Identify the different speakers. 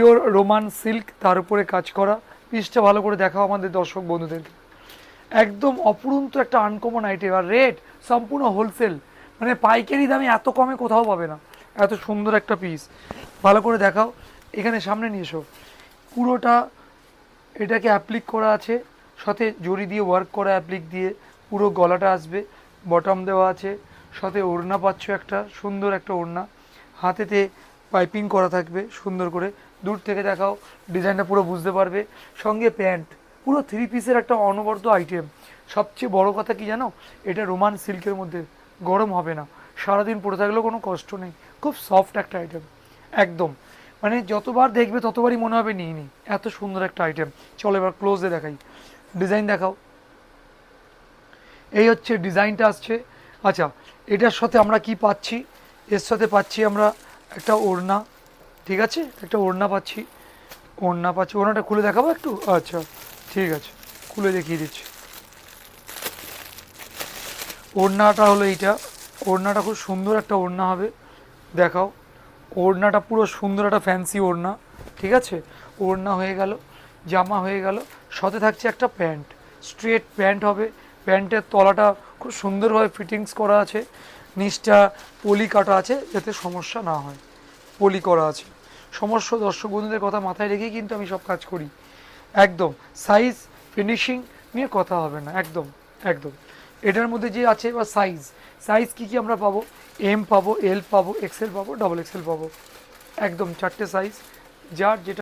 Speaker 1: Pure Roman silk, তার উপরে কাজ করা। পিসটা ভালো করে দেখাও আমাদের দর্শক বন্ধুদেরকে। একদম অপরন্ত একটা আনকমন আইটেম, আর রেট সম্পূর্ণ হোলসেল, মানে পাইকারি দামে এত কমে কোথাও পাবে না। এত সুন্দর একটা পিস, ভালো করে দেখাও। এখানে সামনে নিয়ে এসো। পুরোটা এটাকে অ্যাপ্লিক করা আছে, সাথে জড়ি দিয়ে ওয়ার্ক করা অ্যাপ্লিক দিয়ে পুরো গলাটা আসবে, বটম দেওয়া আছে, সাথে ওড়না পাচ্ছ একটা সুন্দর একটা ওড়না, হাতেতে পাইপিং করা থাকবে সুন্দর করে। দূর থেকে দেখাও, ডিজাইনটা পুরো বুঝতে পারবে। সঙ্গে প্যান্ট, পুরো থ্রি পিসের একটা অনবদ্য আইটেম। সবচেয়ে বড় কথা কি জানো, এটা রোমান সিল্কের মধ্যে, গরম হবে না, সারাদিন পরে থাকলেও কোনো কষ্ট নেই। খুব সফট একটা আইটেম একদম, মানে যতবার দেখবে ততবারই মনে হবে নিই নি, এত সুন্দর একটা আইটেম। চলো এবার ক্লোজে দেখাই, ডিজাইন দেখাও। এই হচ্ছে ডিজাইনটা আসছে। আচ্ছা, এটার সাথে আমরা কি পাচ্ছি? এর সাথে পাচ্ছি আমরা একটা ওড়না, ঠিক আছে, একটা ওড়না পাচ্ছি। ওড়নাটা খুলে দেখাবো একটু? আচ্ছা ঠিক আছে, খুলে দেখিয়ে দিচ্ছি। ওড়নাটা হলো এইটা, ওড়নাটা খুব সুন্দর একটা ওড়না হবে, দেখাও। ওড়নাটা পুরো সুন্দর একটা ফ্যান্সি ওড়না, ঠিক আছে। ওড়না হয়ে গেল, জামা হয়ে গেল, সাথে থাকছে একটা প্যান্ট, স্ট্রেট প্যান্ট হবে। প্যান্টের তলাটা খুব সুন্দরভাবে ফিটিংস করা আছে, নিচটা পলি কাটা আছে যাতে সমস্যা না হয়, পলি করা আছে। সমস্ত দর্শক বন্ধুদের কথা মাথায় রেখেই কিন্তু আমি সব কাজ করি। একদম সাইজ ফিনিশিং নিয়ে কথা হবে না, একদম একদম। এটার মধ্যে যে আছে বা সাইজ, সাইজ কী কী আমরা পাবো? এম পাবো, এল পাবো, এক্সেল পাবো, ডবল এক্সেল পাবো, একদম চারটে সাইজ, যার যেটা